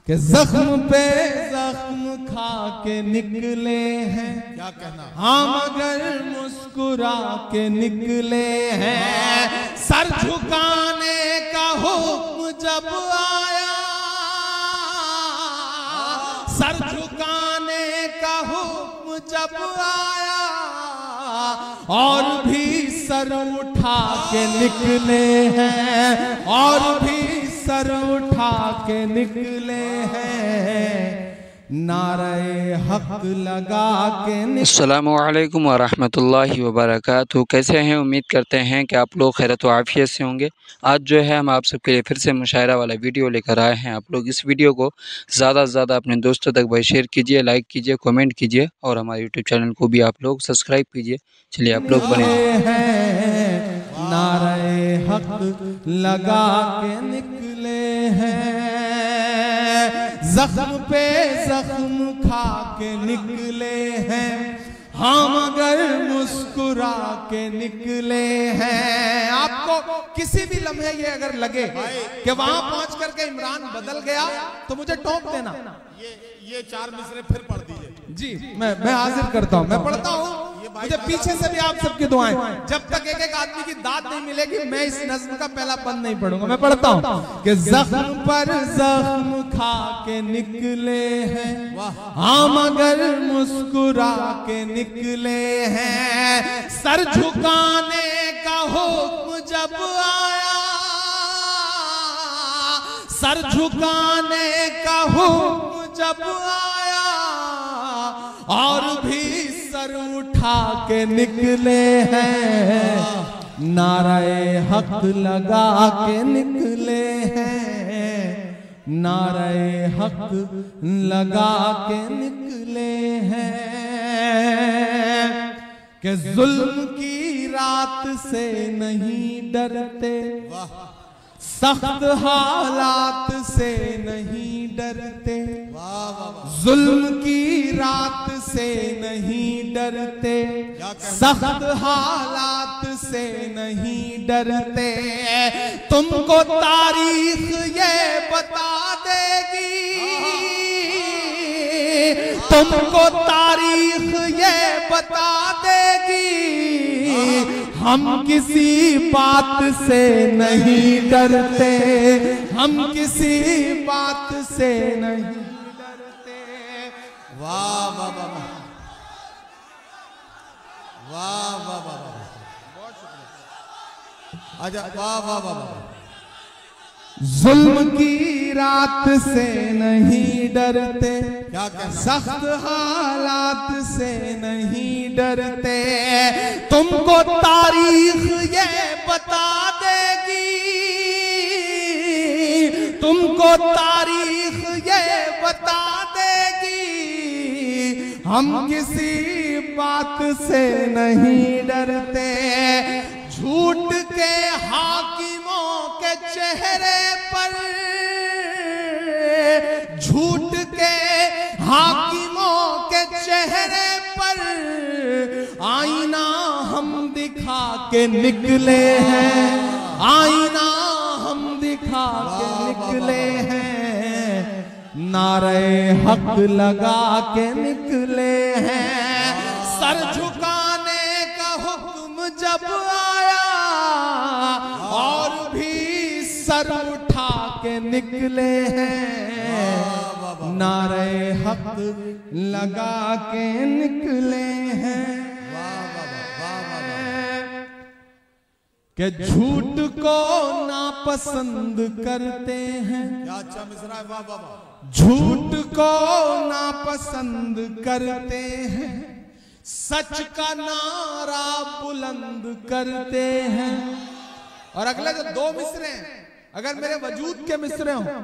कि जख्म पे जख्म खा के निकले हैं, क्या कहना, हाँ मगर मुस्कुरा के निकले हैं। सर झुकाने का हुक्म जब आया, सर झुकाने का हुक्म जब आया, और भी सर उठा के निकले हैं, और भी सर उठा के निकले हैं। नारे हक लगा के। अस्सलामु अलैकुम व रहमतुल्लाहि व बरकातुहू। कैसे हैं? उम्मीद करते हैं कि आप लोग खैरियत व आफियत से होंगे। आज जो है हम आप सबके लिए फिर से मुशायरा वाला वीडियो लेकर आए हैं। आप लोग इस वीडियो को ज़्यादा से ज़्यादा अपने दोस्तों तक भाई शेयर कीजिए, लाइक कीजिए, कमेंट कीजिए और हमारे यूट्यूब चैनल को भी आप लोग सब्सक्राइब कीजिए। चलिए आप लोग बने हैं, नारे हक लगा के निकले हैं। जख्म पे जख्म खा के निकले हैं, हाँ मगर मुस्कुरा के निकले हैं। आपको किसी भी लम्हे ये अगर लगे कि वहां पहुंच करके इमरान बदल गया तो मुझे टोक देना। ये 4 मिसरे फिर पढ़ दीजिए जी। मैं हाजिर करता हूँ, मैं पढ़ता हूँ। मुझे पीछे से भी आप सबकी दुआएं। जब तक एक एक आदमी की दाद नहीं मिलेगी मैं इस नज्म का पहला बंद नहीं पढ़ूंगा। मैं पढ़ता हूँ कि जख्म पर जख्म खा के निकले हैं, हाँ मगर मुस्कुरा के निकले हैं। सर झुकाने का हुक्म जब आया, सर झुकाने का हुक्म जब आया, और भी सर उठा के निकले हैं। नारे हक लगा के निकले हैं, नारे हक लगा के निकले हैं। कि जुल्म की रात से नहीं डरते, सख्त हालात से नहीं डरते, जुल्म की रात से नहीं डरते, सख्त हालात से नहीं डरते। तुमको तारीख ये बता देगी, तुमको तारीख ये बता देगी, हम किसी बात से नहीं डरते, हम किसी बात से नहीं डरते। वाह वाह वाह वाह वाह वाह, बहुत शुक्रिया। अच्छा, वाह वाह वाह। जुल्म की रात से नहीं डरते, क्या कहना, सख्त हालात से नहीं डरते। तुमको तारीख ये बता देगी, तुमको तारीख ये बता देगी, हम किसी बात से नहीं डरते। झूठ के हाकिमों के चेहरे पर, झूठ के हाकिमों के चेहरे पर, आईना हम दिखा के निकले हैं, आईना हम दिखा के निकले हैं। नारे हक लगा के निकले हैं। सर झुकाने का हुक्म जब आया, और भी सर उठा के निकले हैं। नारे हक लगा के निकले हैं। कि झूठ को नापसंद करते हैं, क्या अच्छा मिसरा है, वाह वाह वाह। झूठ को नापसंद करते हैं, सच का नारा बुलंद करते हैं। और अगले जो 2 मिसरे हैं, अगर मेरे वजूद के मिसरे हों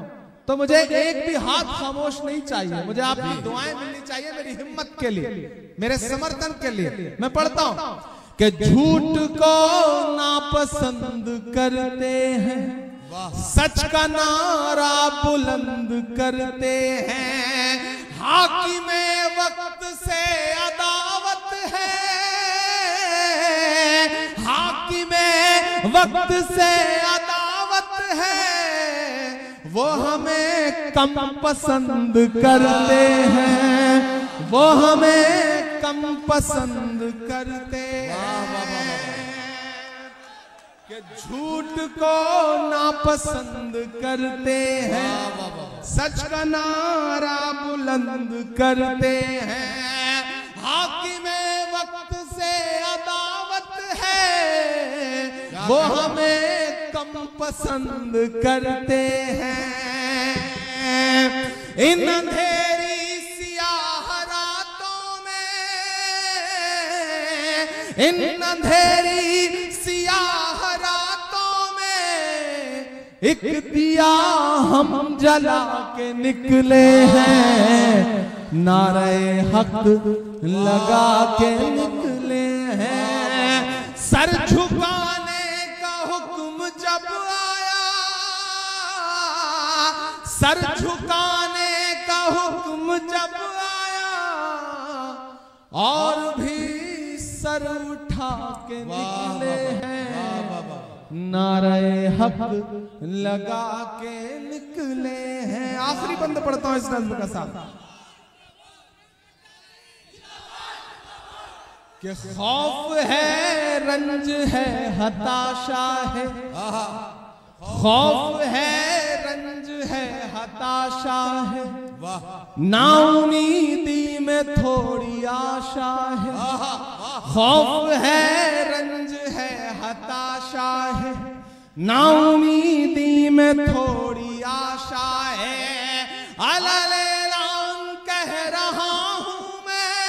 तो मुझे एक भी हाथ खामोश नहीं चाहिए। मुझे आपकी दुआएं मिलनी चाहिए मेरी हिम्मत के लिए, मेरे समर्थन के लिए। मैं पढ़ता हूं कि झूठ को नापसंद करते हैं, सच का नारा बुलंद करते हैं। हाकिमे वक्त से अदावत है, हाकिमे वक्त से अदावत है, वो हमें कम पसंद करते हैं, वो हमें कम पसंद करते हैं, कि झूठ को नापसंद करते हैं, सच का नारा बुलंद करते हैं। हाकिमे वक्त से अदावत है, वो हमें कम पसंद करते हैं। इन अंधेरी सियाह रातों में, इन अंधेरी सियाह रातों में एक दिया हम जला के निकले हैं, नारे हक लगा के निकले हैं। सर झुकाने का हुक्म जब आया, सर झुकाने का हुक्म जब आया, और भी सर उठा के निकले हैं, नारे हक लगा के निकले हैं। आखिरी बंद पढ़ता हूं इस नज़्म का साथ, कि खौफ है, रंज है, हताशा है, खौफ है, रंज है, हताशा है, नाउमीदी में थोड़ी आशा है। खौफ है, रंज है, हताशा है, नाउमीदी में थोड़ी आशा है। अलैलान कह रहा हूं मैं,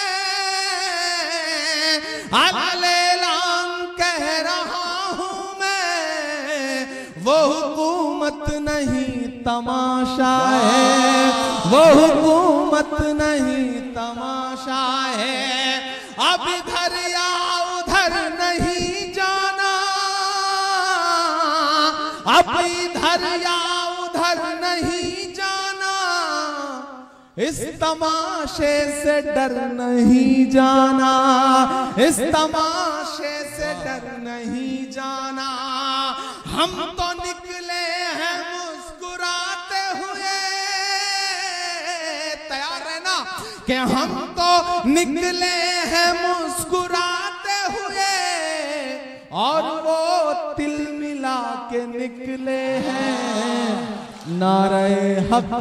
अलैलान कह रहा हूं मैं, वो हुकूमत नहीं तमाशा है, वो हुकूमत नहीं तमाशा है। अब इधर या उधर नहीं जाना, अब इधर या उधर नहीं जाना, इस तमाशे से डर नहीं जाना, इस तमाशे से डर नहीं जाना। हम तो निकले हैं मुस्कुराते हुए, तैयार है ना, कि हम तो निकले हैं मुस्कुराते हुए, और वो तिल मिला के निकले हैं, नारे हक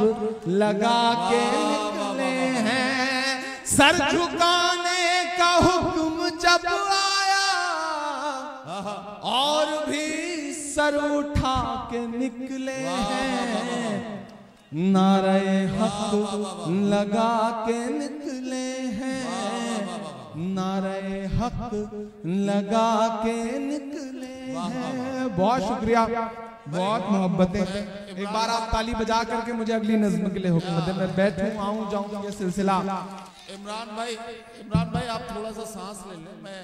लगा के निकले हैं। सर झुकाने का हुक्म जब आया, और भी सर उठा के निकले हैं, नारे हक लगा के निकले हैं, नारे हक लगा के निकले हैं। बहुत शुक्रिया, बहुत मोहब्बतें। एक बार आप ताली बजा करके मुझे अगली नज़्म के लिए हुक्म दें, मैं बैठूं आऊं जाऊं ये सिलसिला। इमरान भाई आप थोड़ा सा सांस ले लें, मैं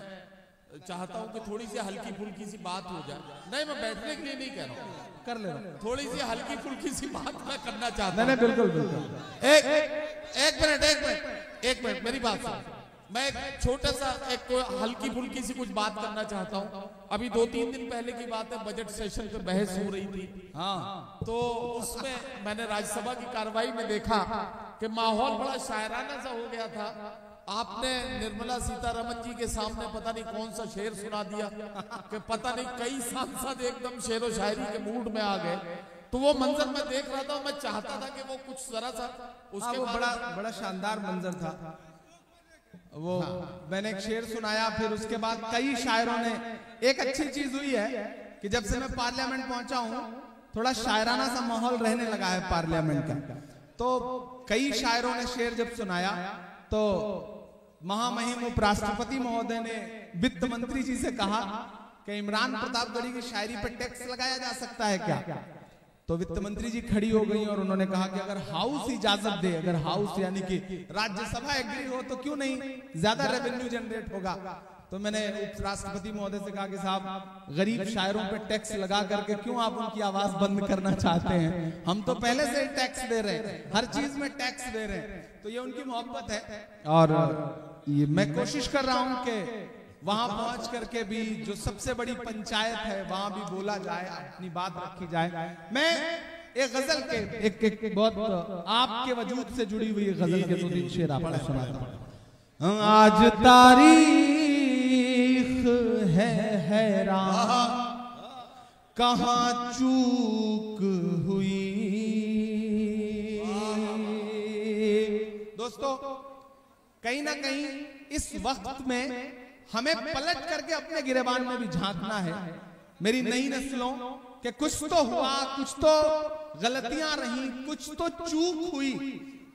चाहता हूं कि थोड़ी सी हल्की फुल्की सी बात हो जाए। नहीं, मैं बैठने के लिए नहीं कह रहा हूं, कर ले, थोड़ी सी हल्की फुल्की सी बात मैं करना चाहता हूं। नहीं, बिल्कुल बिल्कुल। एक मिनट मेरी बात सुन। मैं एक छोटा सा एक हल्की फुल्की सी कुछ बात करना चाहता हूं। अभी 2-3 दिन पहले की बात है, बजट सेशन पे बहस हो रही थी। हाँ, तो उसमें मैंने राज्यसभा की कार्रवाई में देखा कि माहौल बड़ा शायराना सा हो गया था। आपने निर्मला सीतारमन जी के सामने पता नहीं कौन सा शेर सुना दिया कि पता नहीं कई सांसद एकदम शेरो शायरी के मूड में आ गए। तो वो मंजर मैं देख रहा था, मैं चाहता था कि वो कुछ जरा सा उसके वो बड़ा शानदार मंजर था वो। मैंने एक शेर सुनाया, फिर उसके बाद कई शायरों ने। एक अच्छी चीज हुई है कि जब से मैं पार्लियामेंट पहुंचा हूं, थोड़ा शायराना सा माहौल रहने लगा है पार्लियामेंट का। तो कई शायरों ने शेर जब सुनाया, तो महामहिम उपराष्ट्रपति महोदय ने वित्त मंत्री जी से कहा कि इमरान प्रतापगढ़ी की शायरी पर टैक्स लगाया जा सकता है क्या। तो वित्त मंत्री जी खड़ी हो गई और उन्होंने कहा कि अगर हाउस इजाजत दे, अगर हाउस यानी कि राज्यसभा एग्री हो तो क्यों नहीं, ज्यादा रेवेन्यू जनरेट होगा। तो मैंने उपराष्ट्रपति महोदय से कहा कि साहब, गरीब शायरों पे टैक्स लगा करके क्यों आप उनकी आवाज बंद करना चाहते हैं। हम तो पहले से टैक्स दे रहे हैं, हर चीज में टैक्स दे रहे हैं। तो ये उनकी मोहब्बत है, और ये मैं कोशिश कर रहा हूं कि वहां पहुंच करके भी जो सबसे बड़ी पंचायत है वहां भी बोला जाए, अपनी बात रखी जाए। मैं एक गजल के एक बहुत आपके वजूद से जुड़ी हुई गजल के 2-3 शेर आपको सुनाता हूं। आज तारीख है हैरान, कहां चूक हुई। दोस्तों, कहीं ना कहीं इस वक्त में हमें पलट करके अपने गिरेबान में भी झांकना है। मेरी नई नस्लों के कुछ तो हुआ, कुछ तो गलतियां रही, कुछ तो चूक हुई।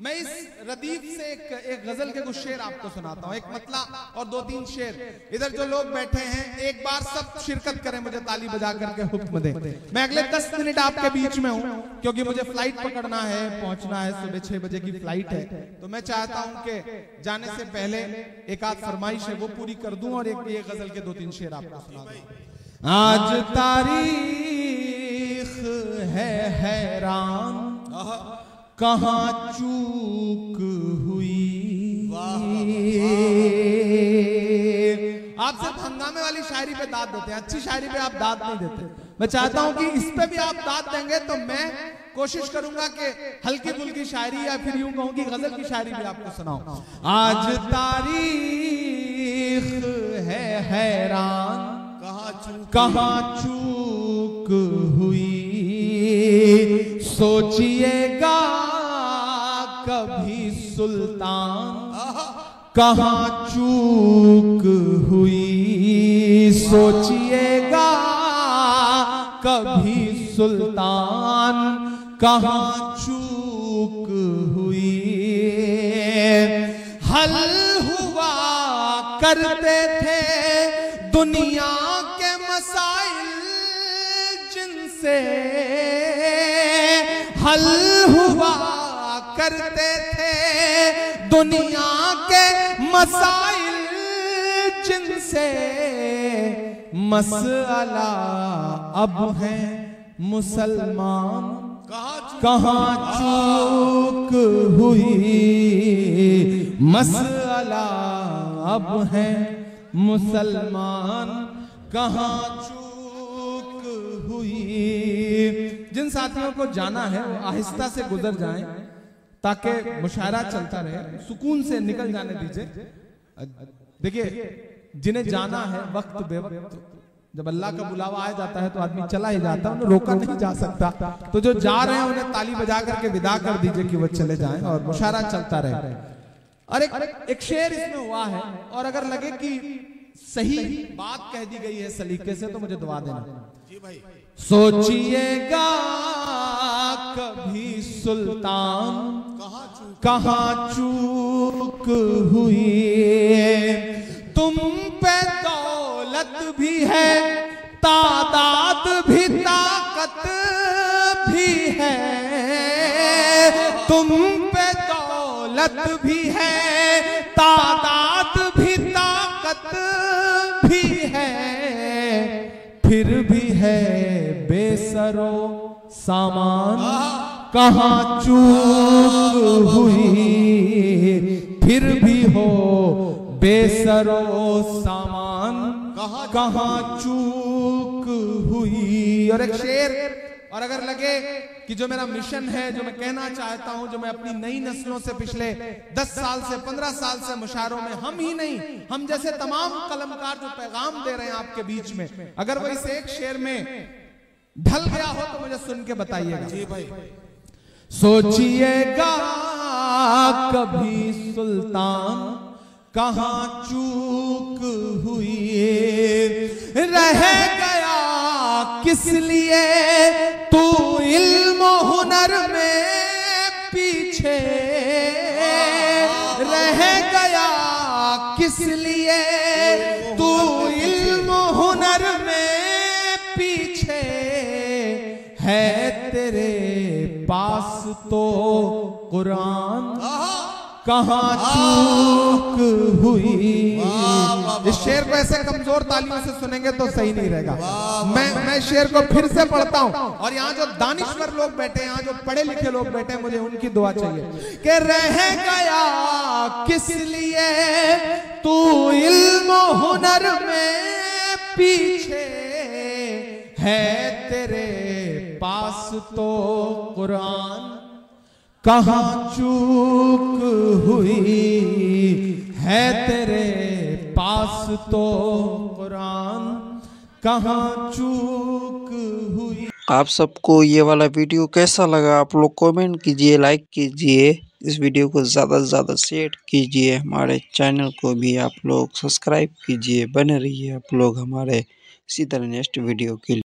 मैं इस रदीफ से एक गजल के कुछ शेर आपको सुनाता हूं, एक मतला और 2-3 शेर। इधर जो लोग बैठे हैं, एक बार सब शिरकत करें, मुझे ताली बजा करके हुक्म दें। मैं अगले 10 मिनट आपके बीच में हूं, क्योंकि मुझे फ्लाइट पकड़ना है, पहुंचना है, सुबह 6 बजे की फ्लाइट है। तो मैं चाहता हूं कि जाने से पहले एक आध फरमाइश है वो पूरी कर दूं और एक ये गजल के 2-3 शेर आपको सुना दूं। आज तारीख है हैरान, कहां चूक हुई। आप सिर्फ हंगामे वाली शायरी पे दाद देते हैं, अच्छी शायरी पे आप दाद नहीं देते। मैं चाहता हूं कि इस पे भी आप दाद देंगे तो मैं कोशिश करूंगा कि हल्की फुल्की शायरी या फिर यूं कहूं कि गजल की शायरी भी आपको सुनाऊं। आज तारीख है हैरान, कहां चूक हुई। सोचिएगा कभी सुल्तान, कहां चूक हुई। सोचिएगा कभी सुल्तान, कहां चूक हुई। हल हुआ करते थे दुनिया के मसाइल जिनसे, हल हुआ करते थे दुनिया के मसाइल जिनसे। मसला अब है मुसलमान, कहां चूक हुई। मसला अब है मुसलमान, कहां चूक हुई। जिन साथियों को जाना है वो आहिस्ता से गुजर जाएं, ताकि मुशायरा चलता रहे, सुकून से निकल जाने दीजिए। देखिए, जिन्हें जाना है वक्त बेवक्त, जब अल्लाह का बुलावा आ जाता है तो आदमी चला ही जाता है, उन्हें रोका नहीं जा सकता। तो जो जा रहे हैं उन्हें ताली बजा करके विदा कर दीजिए कि वो चले जाएं और मुशायरा चलता रहे। और एक शेर इसमें हुआ है, और अगर लगे कि सही बात कह दी गई है सलीके से तो मुझे दुआ देना। जी भाई। सोचिएगा कभी सुल्तान, कहां चूक हुई। तुम पे दौलत भी है, तादाद भी, ताकत भी है। तुम पे दौलत भी है, तादाद भी, ताकत भी है। फिर भी है बेसरो सामान, कहां चूक हुई। फिर भी हो बेसरो सामान, कहां चूक हुई। और एक शेर, और अगर लगे कि जो मेरा मिशन है, जो मैं कहना चाहता हूं, जो मैं अपनी नई नस्लों से पिछले 10 साल से 15 साल से मुशायरों में, हम ही नहीं हम जैसे तमाम कलमकार जो पैगाम दे रहे हैं आपके बीच में, अगर वो इस एक शेर में ढल गया हो तो मुझे सुन के बताइएगा। जी भाई। सोचिएगा कभी सुल्तान, कहां चूक हुई। रह गया किस लिए तू इल्म हुनर में पीछे। रह गया किस लिए तू इल्म हुनर में पीछे। है तेरे पास तो कुरान, कहां चूक हुई। इस शेर को ऐसे कमजोर तालियों से सुनेंगे तो सही नहीं रहेगा। मैं शेर को फिर से पढ़ता हूं, और यहाँ जो दानिश्वर लोग बैठे हैं, यहाँ जो पढ़े लिखे लोग बैठे हैं, मुझे उनकी दुआ चाहिए कि रह गया किस लिए तू इल्म हुनर में पीछे। है तेरे पास तो कुरान, कहाँ चूक हुई है तेरे पास तो कुरान, कहाँ चूक हुई। आप सबको ये वाला वीडियो कैसा लगा आप लोग कमेंट कीजिए, लाइक कीजिए, इस वीडियो को ज़्यादा से ज़्यादा शेयर कीजिए, हमारे चैनल को भी आप लोग सब्सक्राइब कीजिए। बने रहिए आप लोग हमारे इसी तरह नेक्स्ट वीडियो के लिए।